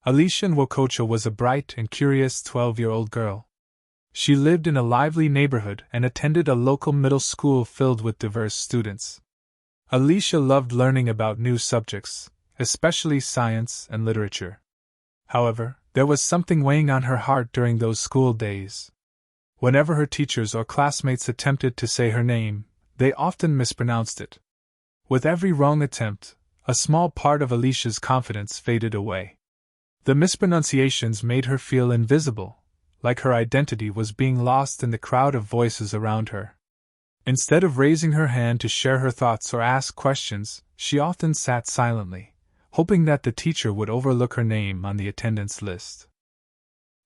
Alecia Nwokocha was a bright and curious 12-year-old girl. She lived in a lively neighborhood and attended a local middle school filled with diverse students. Alecia loved learning about new subjects, especially science and literature. However, there was something weighing on her heart during those school days. Whenever her teachers or classmates attempted to say her name, they often mispronounced it. With every wrong attempt, a small part of Alicia's confidence faded away. The mispronunciations made her feel invisible, like her identity was being lost in the crowd of voices around her. Instead of raising her hand to share her thoughts or ask questions, she often sat silently, hoping that the teacher would overlook her name on the attendance list.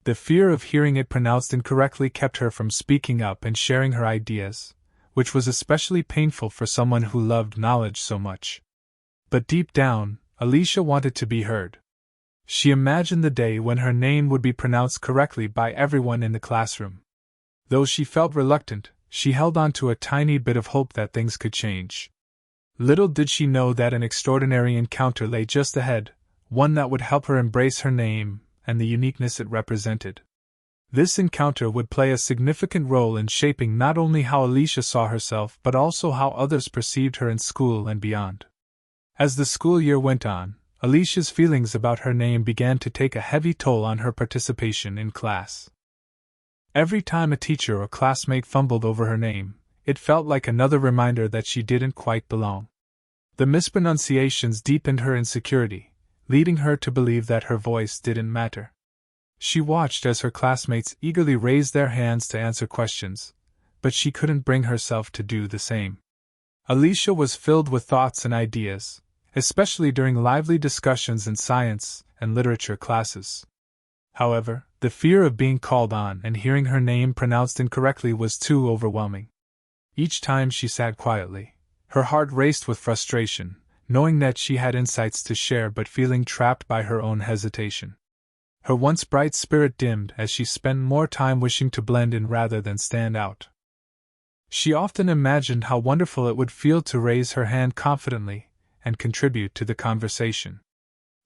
The fear of hearing it pronounced incorrectly kept her from speaking up and sharing her ideas, which was especially painful for someone who loved knowledge so much. But deep down, Alecia wanted to be heard. She imagined the day when her name would be pronounced correctly by everyone in the classroom. Though she felt reluctant, she held on to a tiny bit of hope that things could change. Little did she know that an extraordinary encounter lay just ahead, one that would help her embrace her name and the uniqueness it represented. This encounter would play a significant role in shaping not only how Alecia saw herself but also how others perceived her in school and beyond. As the school year went on, Alicia's feelings about her name began to take a heavy toll on her participation in class. Every time a teacher or classmate fumbled over her name, it felt like another reminder that she didn't quite belong. The mispronunciations deepened her insecurity, leading her to believe that her voice didn't matter. She watched as her classmates eagerly raised their hands to answer questions, but she couldn't bring herself to do the same. Alecia was filled with thoughts and ideas, especially during lively discussions in science and literature classes. However, the fear of being called on and hearing her name pronounced incorrectly was too overwhelming. Each time she sat quietly, her heart raced with frustration, knowing that she had insights to share but feeling trapped by her own hesitation. Her once bright spirit dimmed as she spent more time wishing to blend in rather than stand out. She often imagined how wonderful it would feel to raise her hand confidently and contribute to the conversation.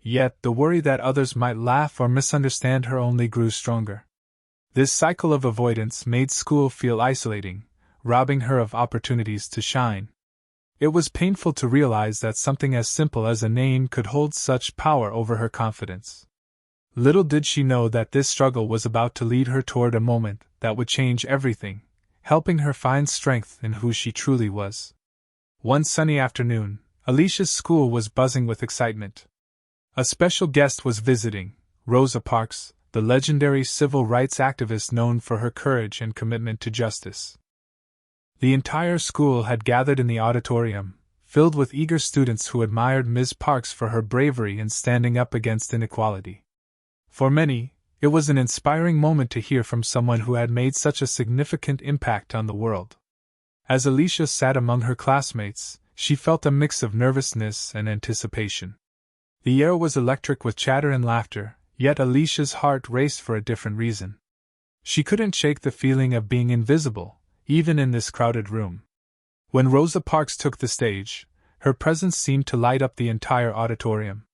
Yet the worry that others might laugh or misunderstand her only grew stronger. This cycle of avoidance made school feel isolating, robbing her of opportunities to shine. It was painful to realize that something as simple as a name could hold such power over her confidence. Little did she know that this struggle was about to lead her toward a moment that would change everything, helping her find strength in who she truly was. One sunny afternoon, Alicia's school was buzzing with excitement. A special guest was visiting, Rosa Parks, the legendary civil rights activist known for her courage and commitment to justice. The entire school had gathered in the auditorium, filled with eager students who admired Ms. Parks for her bravery in standing up against inequality. For many, it was an inspiring moment to hear from someone who had made such a significant impact on the world. As Alecia sat among her classmates, she felt a mix of nervousness and anticipation. The air was electric with chatter and laughter, yet Alicia's heart raced for a different reason. She couldn't shake the feeling of being invisible, even in this crowded room. When Rosa Parks took the stage, her presence seemed to light up the entire auditorium.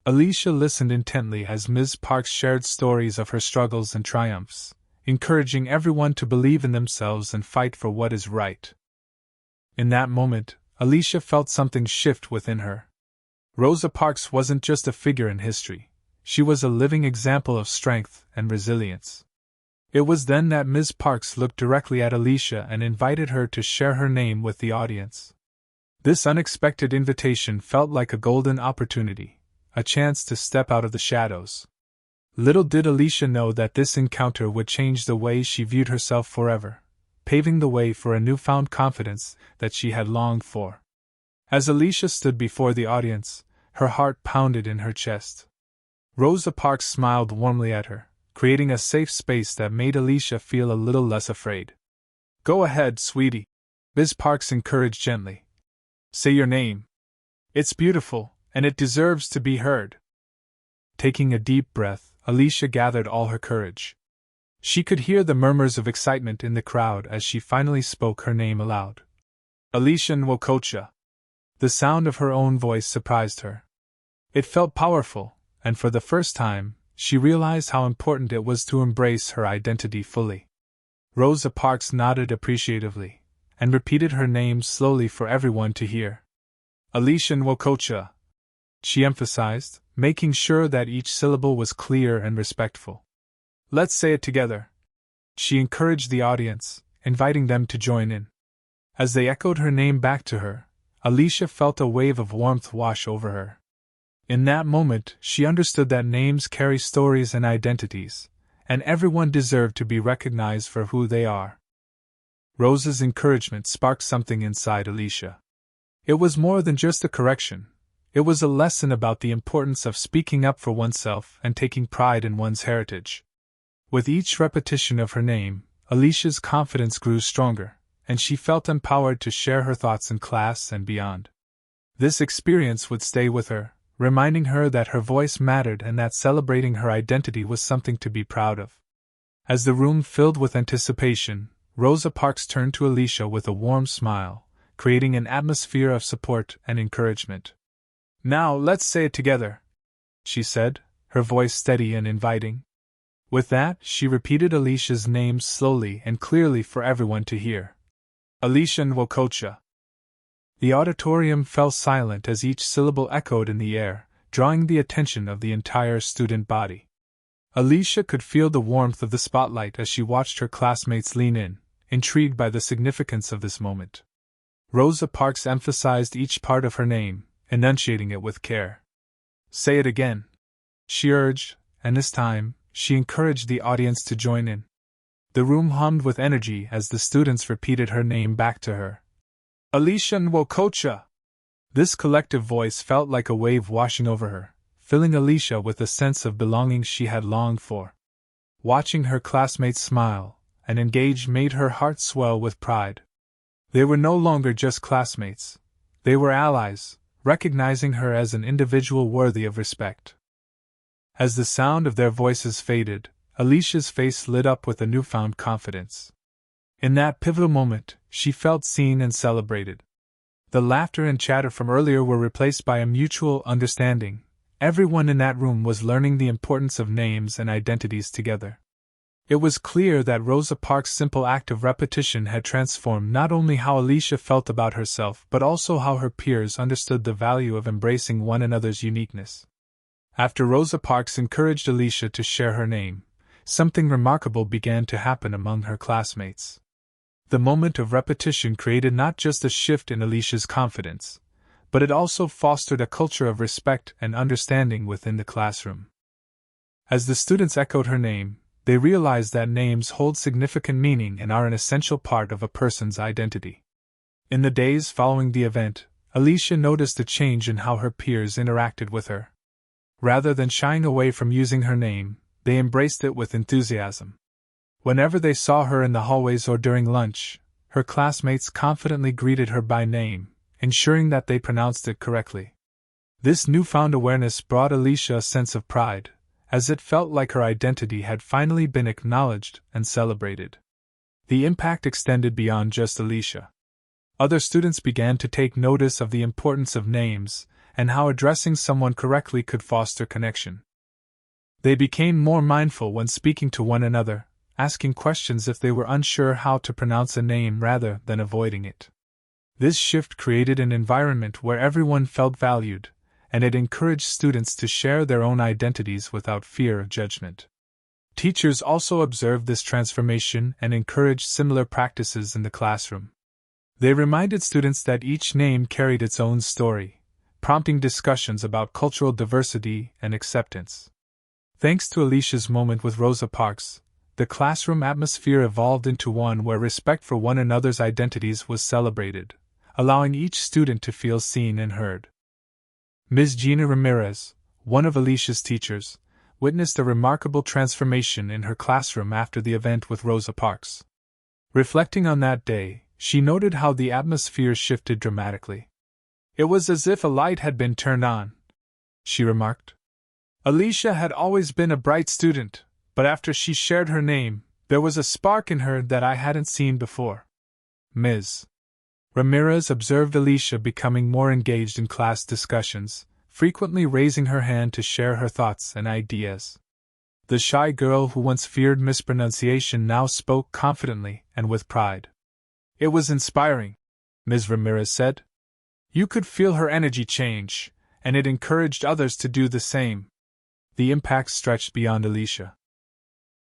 Alecia listened intently as Ms. Parks shared stories of her struggles and triumphs, encouraging everyone to believe in themselves and fight for what is right. In that moment, Alecia felt something shift within her. Rosa Parks wasn't just a figure in history, she was a living example of strength and resilience. It was then that Ms. Parks looked directly at Alecia and invited her to share her name with the audience. This unexpected invitation felt like a golden opportunity, a chance to step out of the shadows. Little did Alecia know that this encounter would change the way she viewed herself forever, paving the way for a newfound confidence that she had longed for. As Alecia stood before the audience, her heart pounded in her chest. Rosa Parks smiled warmly at her, creating a safe space that made Alecia feel a little less afraid. "Go ahead, sweetie," Ms. Parks encouraged gently. "Say your name. It's beautiful, and it deserves to be heard." Taking a deep breath, Alecia gathered all her courage. She could hear the murmurs of excitement in the crowd as she finally spoke her name aloud. "Alecia Nwokocha." The sound of her own voice surprised her. It felt powerful, and for the first time, she realized how important it was to embrace her identity fully. Rosa Parks nodded appreciatively, and repeated her name slowly for everyone to hear. Alecia Nwokocha, she emphasized, making sure that each syllable was clear and respectful. Let's say it together. She encouraged the audience, inviting them to join in. As they echoed her name back to her, Alecia felt a wave of warmth wash over her. In that moment, she understood that names carry stories and identities, and everyone deserved to be recognized for who they are. Rosa's encouragement sparked something inside Alecia. It was more than just a correction. It was a lesson about the importance of speaking up for oneself and taking pride in one's heritage. With each repetition of her name, Alicia's confidence grew stronger, and she felt empowered to share her thoughts in class and beyond. This experience would stay with her, reminding her that her voice mattered and that celebrating her identity was something to be proud of. As the room filled with anticipation, Rosa Parks turned to Alecia with a warm smile, creating an atmosphere of support and encouragement. Now let's say it together, she said, her voice steady and inviting. With that, she repeated Alicia's name slowly and clearly for everyone to hear. Alecia Nwokocha. The auditorium fell silent as each syllable echoed in the air, drawing the attention of the entire student body. Alecia could feel the warmth of the spotlight as she watched her classmates lean in, intrigued by the significance of this moment. Rosa Parks emphasized each part of her name, enunciating it with care. Say it again, she urged, and this time, she encouraged the audience to join in. The room hummed with energy as the students repeated her name back to her. Alecia Nwokocha! This collective voice felt like a wave washing over her, filling Alecia with a sense of belonging she had longed for. Watching her classmates smile and engage made her heart swell with pride. They were no longer just classmates. They were allies, recognizing her as an individual worthy of respect. As the sound of their voices faded, Alicia's face lit up with a newfound confidence. In that pivotal moment, she felt seen and celebrated. The laughter and chatter from earlier were replaced by a mutual understanding. Everyone in that room was learning the importance of names and identities together. It was clear that Rosa Parks' simple act of repetition had transformed not only how Alecia felt about herself but also how her peers understood the value of embracing one another's uniqueness. After Rosa Parks encouraged Alecia to share her name, something remarkable began to happen among her classmates. The moment of repetition created not just a shift in Alicia's confidence, but it also fostered a culture of respect and understanding within the classroom. As the students echoed her name, they realized that names hold significant meaning and are an essential part of a person's identity. In the days following the event, Alecia noticed a change in how her peers interacted with her. Rather than shying away from using her name, they embraced it with enthusiasm. Whenever they saw her in the hallways or during lunch, her classmates confidently greeted her by name, ensuring that they pronounced it correctly. This newfound awareness brought Alecia a sense of pride, as it felt like her identity had finally been acknowledged and celebrated. The impact extended beyond just Alecia. Other students began to take notice of the importance of names and how addressing someone correctly could foster connection. They became more mindful when speaking to one another, asking questions if they were unsure how to pronounce a name rather than avoiding it. This shift created an environment where everyone felt valued, and it encouraged students to share their own identities without fear of judgment. Teachers also observed this transformation and encouraged similar practices in the classroom. They reminded students that each name carried its own story, prompting discussions about cultural diversity and acceptance. Thanks to Alicia's moment with Rosa Parks, the classroom atmosphere evolved into one where respect for one another's identities was celebrated, allowing each student to feel seen and heard. Ms. Gina Ramirez, one of Alicia's teachers, witnessed a remarkable transformation in her classroom after the event with Rosa Parks. Reflecting on that day, she noted how the atmosphere shifted dramatically. It was as if a light had been turned on, she remarked. Alecia had always been a bright student, but after she shared her name, there was a spark in her that I hadn't seen before. Ms. Ramirez observed Alecia becoming more engaged in class discussions, frequently raising her hand to share her thoughts and ideas. The shy girl who once feared mispronunciation now spoke confidently and with pride. It was inspiring, Ms. Ramirez said. You could feel her energy change, and it encouraged others to do the same. The impact stretched beyond Alecia.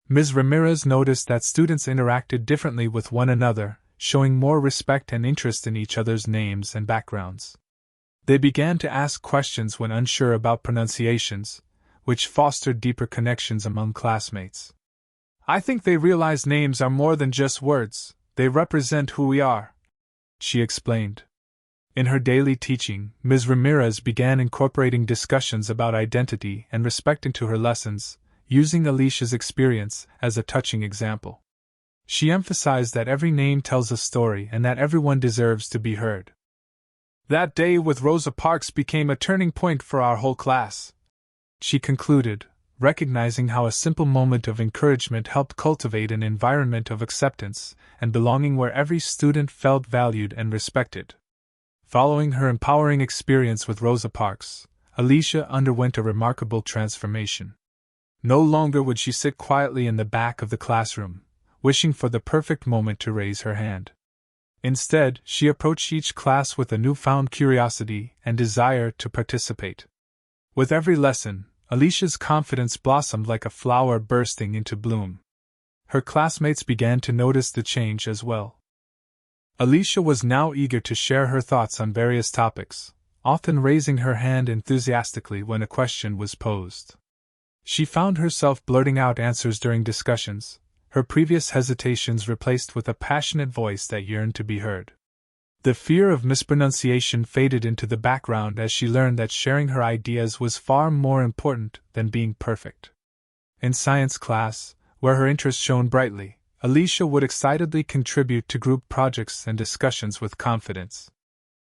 Ms. Ramirez noticed that students interacted differently with one another, showing more respect and interest in each other's names and backgrounds. They began to ask questions when unsure about pronunciations, which fostered deeper connections among classmates. I think they realize names are more than just words, they represent who we are, she explained. In her daily teaching, Ms. Ramirez began incorporating discussions about identity and respect into her lessons, using Alecia's experience as a touching example. She emphasized that every name tells a story and that everyone deserves to be heard. That day with Rosa Parks became a turning point for our whole class, she concluded, recognizing how a simple moment of encouragement helped cultivate an environment of acceptance and belonging where every student felt valued and respected. Following her empowering experience with Rosa Parks, Alecia underwent a remarkable transformation. No longer would she sit quietly in the back of the classroom, wishing for the perfect moment to raise her hand. Instead, she approached each class with a newfound curiosity and desire to participate. With every lesson, Alecia's confidence blossomed like a flower bursting into bloom. Her classmates began to notice the change as well. Alecia was now eager to share her thoughts on various topics, often raising her hand enthusiastically when a question was posed. She found herself blurting out answers during discussions, her previous hesitations replaced with a passionate voice that yearned to be heard. The fear of mispronunciation faded into the background as she learned that sharing her ideas was far more important than being perfect. In science class, where her interest shone brightly, Alecia would excitedly contribute to group projects and discussions with confidence.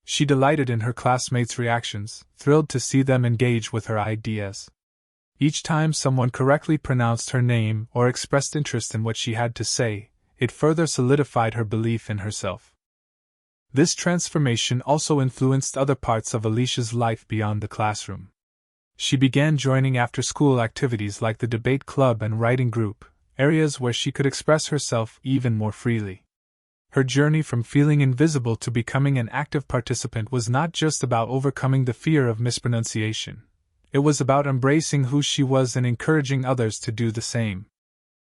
She delighted in her classmates' reactions, thrilled to see them engage with her ideas. Each time someone correctly pronounced her name or expressed interest in what she had to say, it further solidified her belief in herself. This transformation also influenced other parts of Alecia's life beyond the classroom. She began joining after-school activities like the debate club and writing group, areas where she could express herself even more freely. Her journey from feeling invisible to becoming an active participant was not just about overcoming the fear of mispronunciation. It was about embracing who she was and encouraging others to do the same.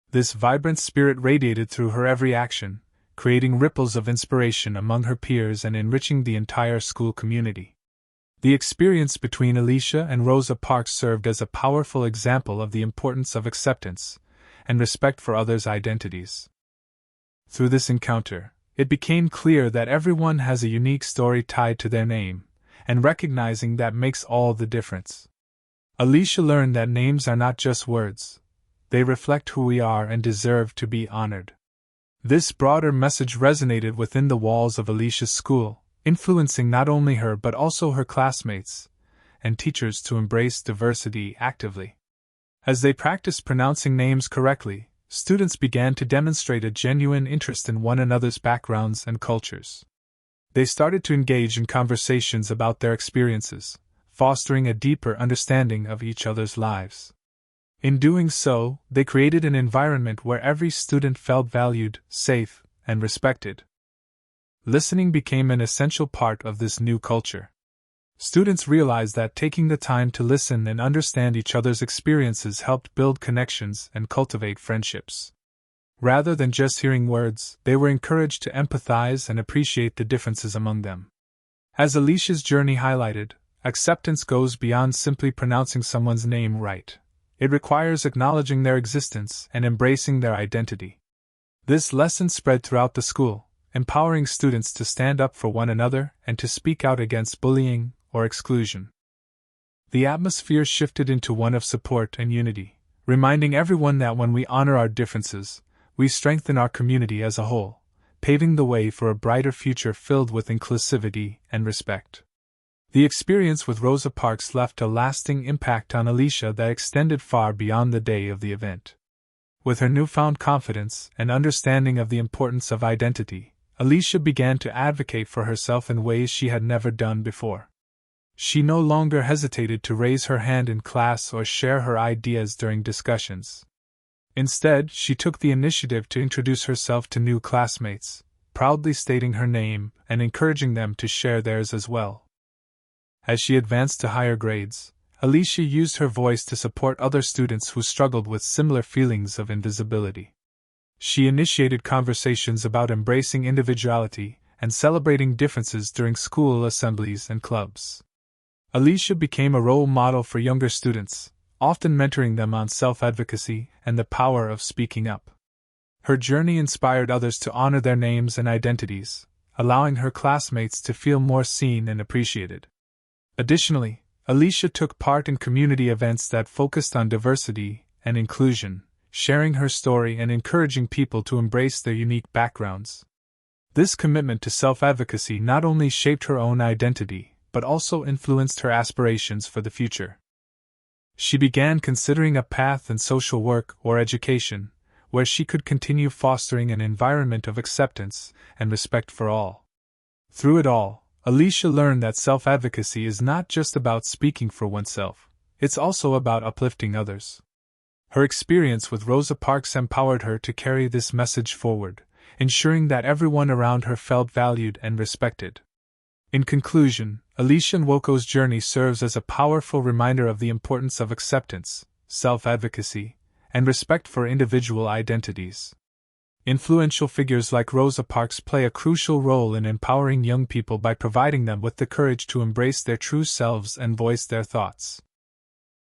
This vibrant spirit radiated through her every action, creating ripples of inspiration among her peers and enriching the entire school community. The experience between Alecia and Rosa Parks served as a powerful example of the importance of acceptance and respect for others' identities. Through this encounter, it became clear that everyone has a unique story tied to their name, and recognizing that makes all the difference. Alecia learned that names are not just words, they reflect who we are and deserve to be honored. This broader message resonated within the walls of Alecia's school, influencing not only her but also her classmates and teachers to embrace diversity actively. As they practiced pronouncing names correctly, students began to demonstrate a genuine interest in one another's backgrounds and cultures. They started to engage in conversations about their experiences, fostering a deeper understanding of each other's lives. In doing so, they created an environment where every student felt valued, safe, and respected. Listening became an essential part of this new culture. Students realized that taking the time to listen and understand each other's experiences helped build connections and cultivate friendships. Rather than just hearing words, they were encouraged to empathize and appreciate the differences among them. As Alecia's journey highlighted, acceptance goes beyond simply pronouncing someone's name right. It requires acknowledging their existence and embracing their identity. This lesson spread throughout the school, empowering students to stand up for one another and to speak out against bullying or exclusion. The atmosphere shifted into one of support and unity, reminding everyone that when we honor our differences, we strengthen our community as a whole, paving the way for a brighter future filled with inclusivity and respect. The experience with Rosa Parks left a lasting impact on Alecia that extended far beyond the day of the event. With her newfound confidence and understanding of the importance of identity, Alecia began to advocate for herself in ways she had never done before. She no longer hesitated to raise her hand in class or share her ideas during discussions. Instead, she took the initiative to introduce herself to new classmates, proudly stating her name and encouraging them to share theirs as well. As she advanced to higher grades, Alecia used her voice to support other students who struggled with similar feelings of invisibility. She initiated conversations about embracing individuality and celebrating differences during school assemblies and clubs. Alecia became a role model for younger students, often mentoring them on self-advocacy and the power of speaking up. Her journey inspired others to honor their names and identities, allowing her classmates to feel more seen and appreciated. Additionally, Alecia took part in community events that focused on diversity and inclusion, sharing her story and encouraging people to embrace their unique backgrounds. This commitment to self-advocacy not only shaped her own identity, but also influenced her aspirations for the future. She began considering a path in social work or education, where she could continue fostering an environment of acceptance and respect for all. Through it all, Alecia learned that self-advocacy is not just about speaking for oneself, it's also about uplifting others. Her experience with Rosa Parks empowered her to carry this message forward, ensuring that everyone around her felt valued and respected. In conclusion, Alecia Nwokocha's journey serves as a powerful reminder of the importance of acceptance, self-advocacy, and respect for individual identities. Influential figures like Rosa Parks play a crucial role in empowering young people by providing them with the courage to embrace their true selves and voice their thoughts.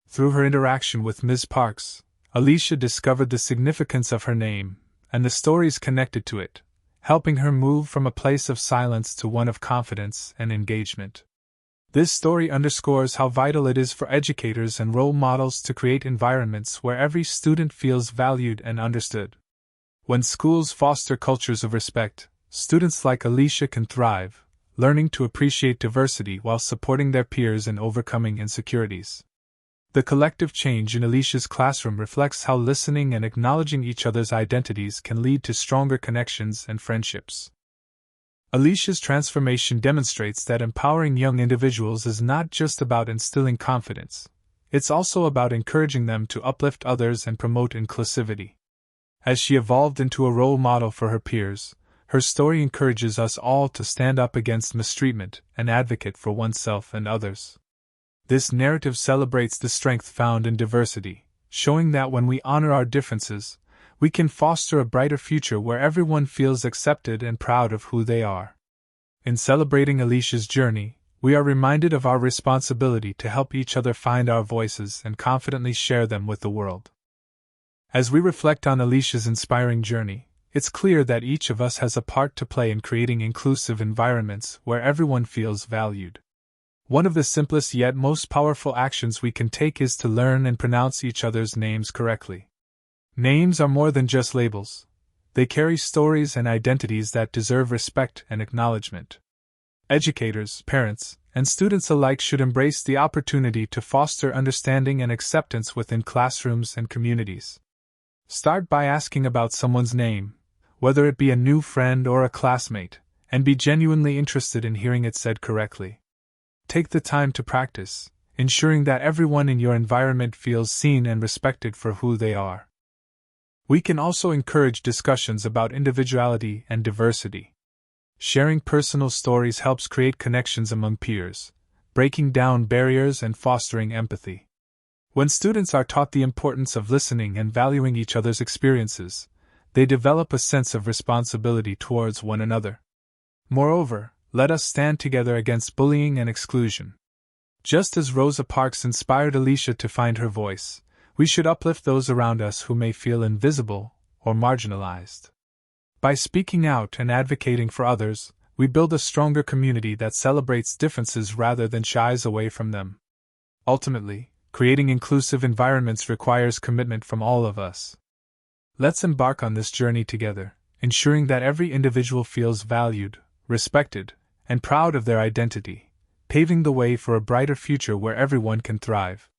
Through her interaction with Ms. Parks, Alecia discovered the significance of her name and the stories connected to it, helping her move from a place of silence to one of confidence and engagement. This story underscores how vital it is for educators and role models to create environments where every student feels valued and understood. When schools foster cultures of respect, students like Alecia can thrive, learning to appreciate diversity while supporting their peers and overcoming insecurities. The collective change in Alecia's classroom reflects how listening and acknowledging each other's identities can lead to stronger connections and friendships. Alecia's transformation demonstrates that empowering young individuals is not just about instilling confidence, it's also about encouraging them to uplift others and promote inclusivity. As she evolved into a role model for her peers, her story encourages us all to stand up against mistreatment and advocate for oneself and others. This narrative celebrates the strength found in diversity, showing that when we honor our differences, we can foster a brighter future where everyone feels accepted and proud of who they are. In celebrating Alecia's journey, we are reminded of our responsibility to help each other find our voices and confidently share them with the world. As we reflect on Alecia's inspiring journey, it's clear that each of us has a part to play in creating inclusive environments where everyone feels valued. One of the simplest yet most powerful actions we can take is to learn and pronounce each other's names correctly. Names are more than just labels. They carry stories and identities that deserve respect and acknowledgement. Educators, parents, and students alike should embrace the opportunity to foster understanding and acceptance within classrooms and communities. Start by asking about someone's name, whether it be a new friend or a classmate, and be genuinely interested in hearing it said correctly. Take the time to practice, ensuring that everyone in your environment feels seen and respected for who they are. We can also encourage discussions about individuality and diversity. Sharing personal stories helps create connections among peers, breaking down barriers and fostering empathy. When students are taught the importance of listening and valuing each other's experiences, they develop a sense of responsibility towards one another. Moreover, let us stand together against bullying and exclusion. Just as Rosa Parks inspired Alecia to find her voice, we should uplift those around us who may feel invisible or marginalized. By speaking out and advocating for others, we build a stronger community that celebrates differences rather than shies away from them. Ultimately, creating inclusive environments requires commitment from all of us. Let's embark on this journey together, ensuring that every individual feels valued, respected, and proud of their identity, paving the way for a brighter future where everyone can thrive.